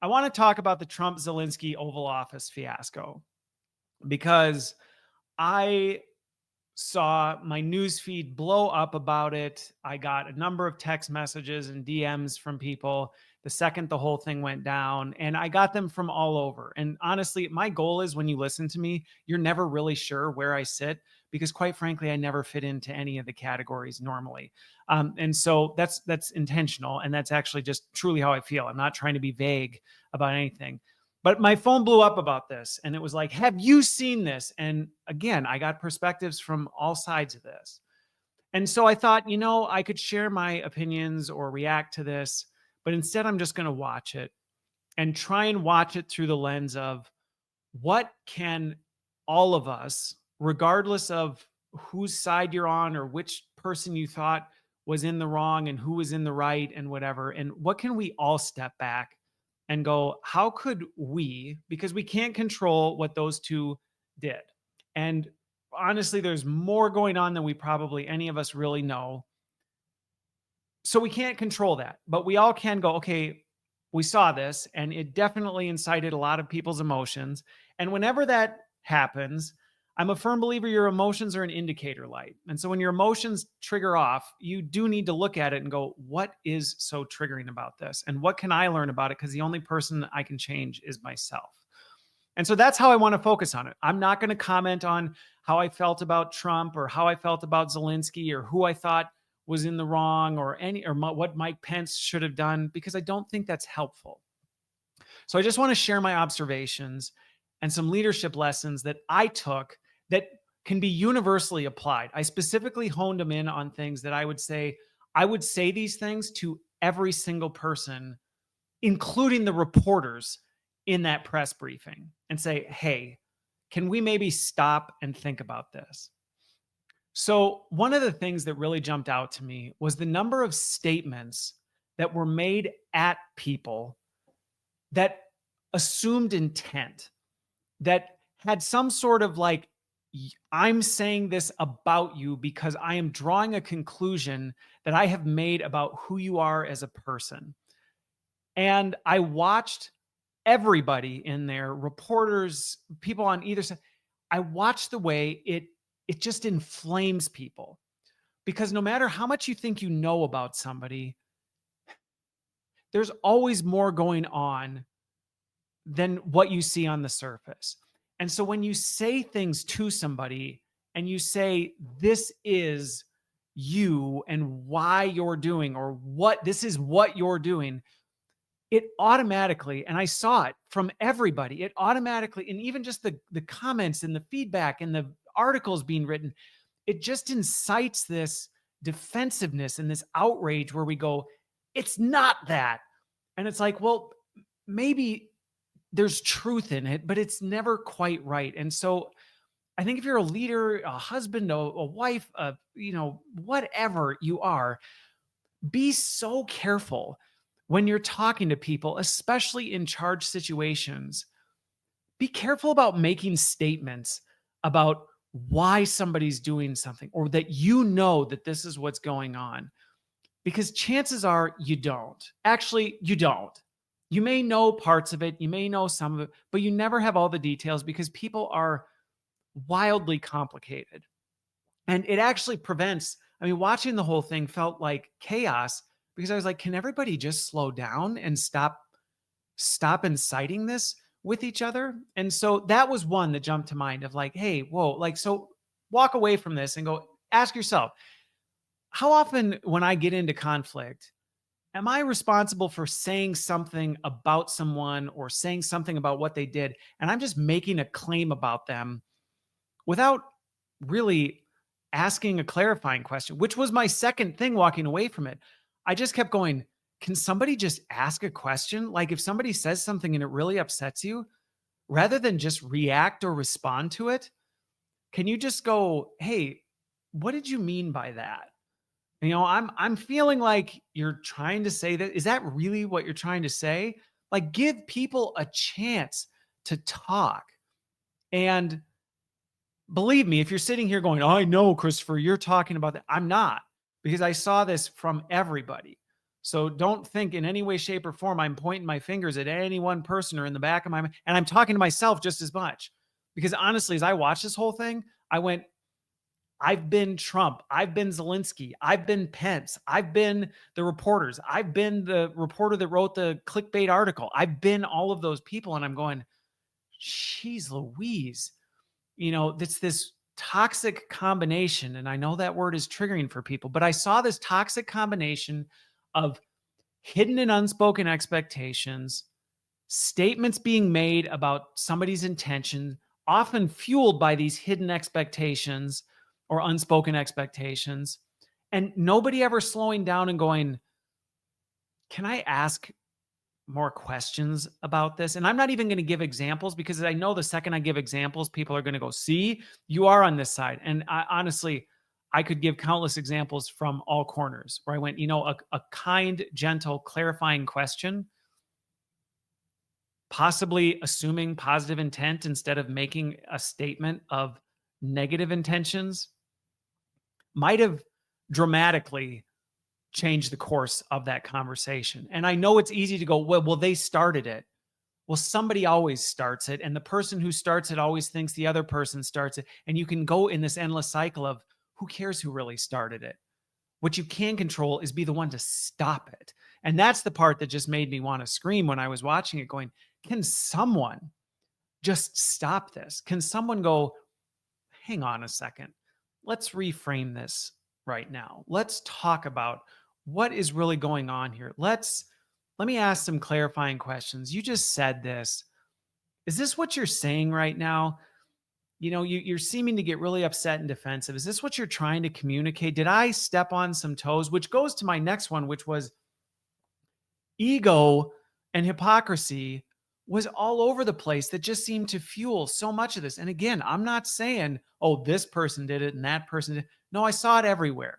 I want to talk about the Trump-Zelensky Oval Office fiasco because I saw my news feed blow up about it. I got a number of text messages and DMs from people the second the whole thing went down, and I got them from all over. And honestly, my goal is when you listen to me, you're never really sure where I sit because, quite frankly, I never fit into any of the categories normally. And so that's intentional, and that's actually just truly how I feel. I'm not trying to be vague about anything. But my phone blew up about this, and it was like, have you seen this? And again, I got perspectives from all sides of this. And so I thought, I could share my opinions or react to this, but instead I'm just going to watch it and try and watch it through the lens of what can all of us, regardless of whose side you're on or which person you thought was in the wrong and who was in the right and whatever, and what can we all step back and go, how could we, because we can't control what those two did. And honestly, there's more going on than we probably any of us really know. So we can't control that, but we all can go, okay, we saw this and it definitely incited a lot of people's emotions. And whenever that happens, I'm a firm believer your emotions are an indicator light. And so when your emotions trigger off, you do need to look at it and go, what is so triggering about this? And what can I learn about it? Because the only person I can change is myself. And so that's how I want to focus on it. I'm not going to comment on how I felt about Trump or how I felt about Zelensky or who I thought was in the wrong or what Mike Pence should have done, because I don't think that's helpful. So I just want to share my observations and some leadership lessons that I took that can be universally applied. I specifically honed them in on things that I would say these things to every single person, including the reporters in that press briefing, and say, hey, can we maybe stop and think about this? So one of the things that really jumped out to me was the number of statements that were made at people that assumed intent, that had some sort of like, I'm saying this about you because I am drawing a conclusion that I have made about who you are as a person. And I watched everybody in there, reporters, people on either side. I watched the way it just inflames people, because no matter how much you think you know about somebody, there's always more going on than what you see on the surface. And so when you say things to somebody and you say, this is you and why you're doing, or what this is what you're doing, it automatically, and I saw it from everybody, it automatically, and even just the comments and the feedback and the articles being written, it just incites this defensiveness and this outrage where we go, it's not that. And it's like, well, maybe there's truth in it, but it's never quite right. And so I think if you're a leader, a husband, a wife, whatever you are, be so careful when you're talking to people, especially in charge situations. Be careful about making statements about why somebody's doing something, or that that this is what's going on, because chances are you don't. Actually, you don't. You may know parts of it, you may know some of it, but you never have all the details because people are wildly complicated. And it actually prevents, watching the whole thing felt like chaos, because I was like, can everybody just slow down and stop inciting this with each other? And so that was one that jumped to mind of like, hey, whoa, like, so walk away from this and go ask yourself, how often when I get into conflict, am I responsible for saying something about someone or saying something about what they did, and I'm just making a claim about them without really asking a clarifying question, which was my second thing walking away from it. I just kept going, can somebody just ask a question? Like if somebody says something and it really upsets you, rather than just react or respond to it, can you just go, hey, what did you mean by that? I'm feeling like you're trying to say that. Is that really what you're trying to say? Like, give people a chance to talk. And believe me, if you're sitting here going, oh, I know, Christopher, you're talking about that. I'm not, because I saw this from everybody. So don't think in any way, shape, or form I'm pointing my fingers at any one person or in the back of my mind. And I'm talking to myself just as much. Because honestly, as I watched this whole thing, I went, I've been Trump. I've been Zelensky. I've been Pence. I've been the reporters. I've been the reporter that wrote the clickbait article. I've been all of those people. And I'm going, geez Louise, it's this toxic combination. And I know that word is triggering for people, but I saw this toxic combination of hidden and unspoken expectations, statements being made about somebody's intention, often fueled by these hidden expectations or unspoken expectations, and nobody ever slowing down and going, can I ask more questions about this? And I'm not even going to give examples, because I know the second I give examples, people are going to go, see, you are on this side. And honestly, I could give countless examples from all corners where I went, a kind, gentle, clarifying question, possibly assuming positive intent instead of making a statement of negative intentions, might have dramatically changed the course of that conversation. And I know it's easy to go, well, they started it. Well, somebody always starts it. And the person who starts it always thinks the other person starts it. And you can go in this endless cycle of who cares who really started it? What you can control is be the one to stop it. And that's the part that just made me want to scream when I was watching it, going, can someone just stop this? Can someone go, hang on a second, let's reframe this right now. Let's talk about what is really going on here. Let me ask some clarifying questions. You just said this. Is this what you're saying right now? You're seeming to get really upset and defensive. Is this what you're trying to communicate? Did I step on some toes? Which goes to my next one, which was ego and hypocrisy was all over the place, that just seemed to fuel so much of this. And again, I'm not saying, oh, this person did it and that person did. No, I saw it everywhere.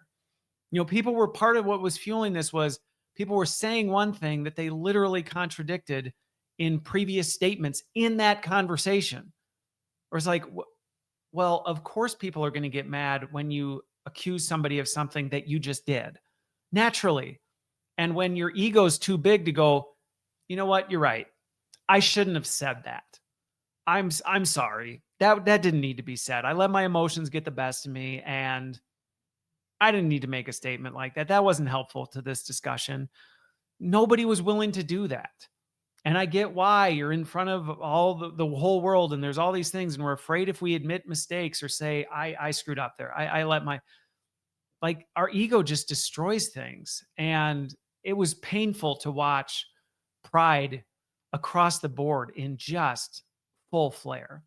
People were part of what was fueling this. Was people were saying one thing that they literally contradicted in previous statements in that conversation. Or it's like, well, of course people are going to get mad when you accuse somebody of something that you just did, naturally. And when your ego's too big to go, you know what, you're right, I shouldn't have said that. I'm sorry. That didn't need to be said. I let my emotions get the best of me, and I didn't need to make a statement like that. That wasn't helpful to this discussion. Nobody was willing to do that. And I get why you're in front of all the whole world, and there's all these things, and we're afraid if we admit mistakes or say, I screwed up there. I let our ego just destroys things. And it was painful to watch pride across the board in just full flare.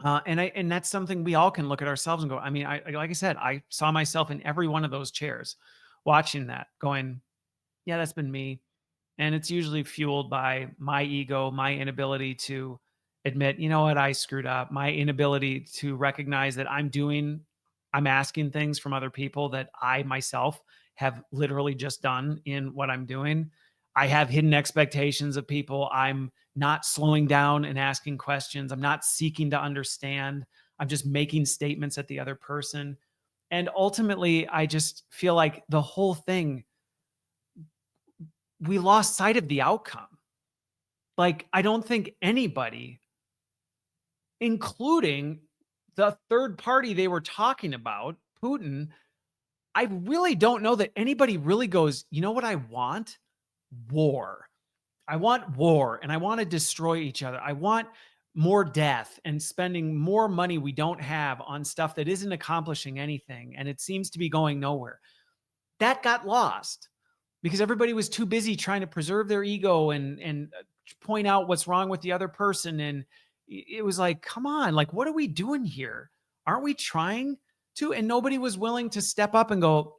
And that's something we all can look at ourselves and go, I mean, like I said, I saw myself in every one of those chairs watching that, going, yeah, that's been me. And it's usually fueled by my ego, my inability to admit, you know what, I screwed up, my inability to recognize that I'm asking things from other people that I myself have literally just done in what I'm doing. I have hidden expectations of people. I'm not slowing down and asking questions. I'm not seeking to understand. I'm just making statements at the other person. And ultimately, I just feel like the whole thing, we lost sight of the outcome. Like, I don't think anybody, including the third party they were talking about, Putin, I really don't know that anybody really goes, you know what I want? War. I want war, and I want to destroy each other. I want more death and spending more money we don't have on stuff that isn't accomplishing anything, and it seems to be going nowhere. That got lost because everybody was too busy trying to preserve their ego and point out what's wrong with the other person. And it was like, come on, like, what are we doing here? Aren't we trying to? And nobody was willing to step up and go,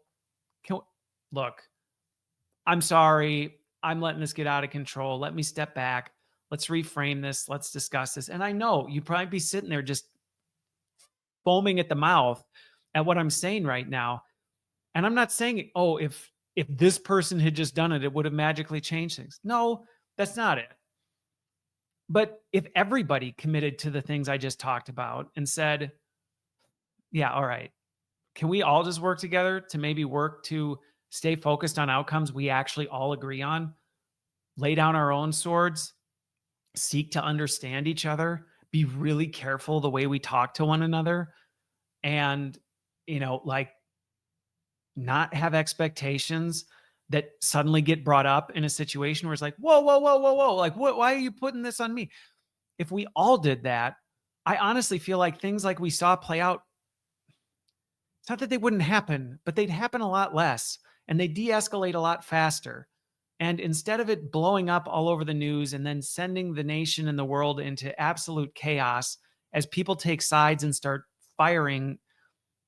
look, I'm sorry, I'm letting this get out of control. Let me step back. Let's reframe this. Let's discuss this. And I know you'd probably be sitting there just foaming at the mouth at what I'm saying right now. And I'm not saying, oh, if this person had just done it, it would have magically changed things. No, that's not it. But if everybody committed to the things I just talked about and said, yeah, all right, can we all just work together to maybe work to stay focused on outcomes we actually all agree on, lay down our own swords, seek to understand each other, be really careful the way we talk to one another, and, like, not have expectations that suddenly get brought up in a situation where it's like, whoa, whoa, whoa, whoa, whoa. Like, what, why are you putting this on me? If we all did that, I honestly feel like things like we saw play out, it's not that they wouldn't happen, but they'd happen a lot less and they de escalate a lot faster. And instead of it blowing up all over the news and then sending the nation and the world into absolute chaos as people take sides and start firing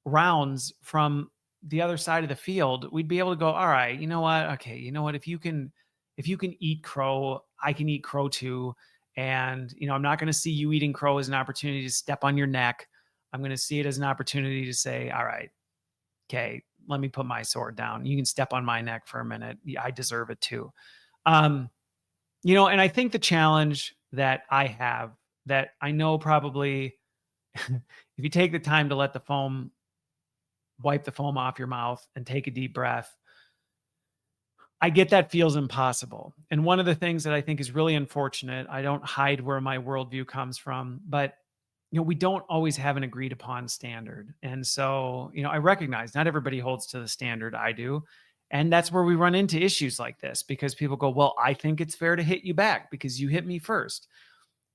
rounds from the other side of the field, we'd be able to go, all right, you know what? Okay, you know what? If you can eat crow, I can eat crow too. And I'm not going to see you eating crow as an opportunity to step on your neck. I'm going to see it as an opportunity to say, all right, okay, let me put my sword down. You can step on my neck for a minute. Yeah, I deserve it too. Um, and I think the challenge that I have, that I know probably if you take the time to let the foam wipe the foam off your mouth and take a deep breath, I get that feels impossible. And one of the things that I think is really unfortunate, I don't hide where my worldview comes from, but we don't always have an agreed upon standard. And so, I recognize not everybody holds to the standard I do. And that's where we run into issues like this because people go, well, I think it's fair to hit you back because you hit me first.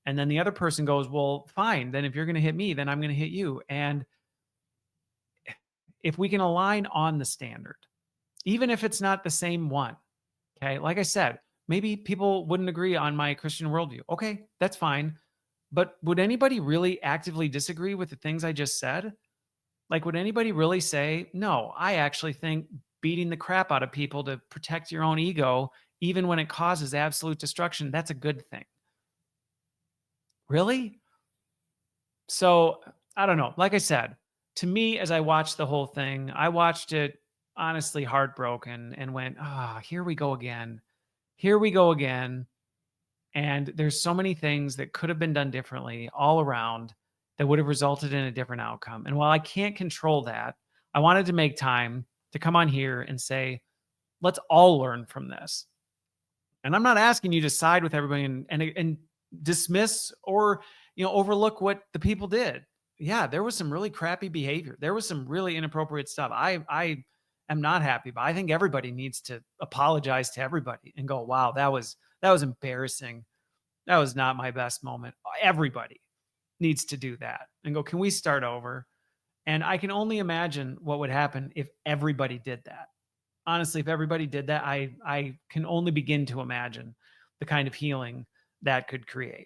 And then the other person goes, well, fine. Then if you're going to hit me, then I'm going to hit you. And if we can align on the standard, even if it's not the same one, okay, like I said, maybe people wouldn't agree on my Christian worldview. Okay, that's fine. But would anybody really actively disagree with the things I just said? Like, would anybody really say, no, I actually think beating the crap out of people to protect your own ego, even when it causes absolute destruction, that's a good thing? Really? So I don't know. Like I said, to me, as I watched the whole thing, I watched it honestly heartbroken and went, here we go again. Here we go again. And there's so many things that could have been done differently all around that would have resulted in a different outcome. And while I can't control that, I wanted to make time to come on here and say, let's all learn from this. And I'm not asking you to side with everybody and dismiss or overlook what the people did. Yeah, there was some really crappy behavior. There was some really inappropriate stuff. I am not happy, but I think everybody needs to apologize to everybody and go, wow, that was embarrassing. That was not my best moment. Everybody needs to do that and go, can we start over? And I can only imagine what would happen if everybody did that. Honestly, if everybody did that, I can only begin to imagine the kind of healing that could create.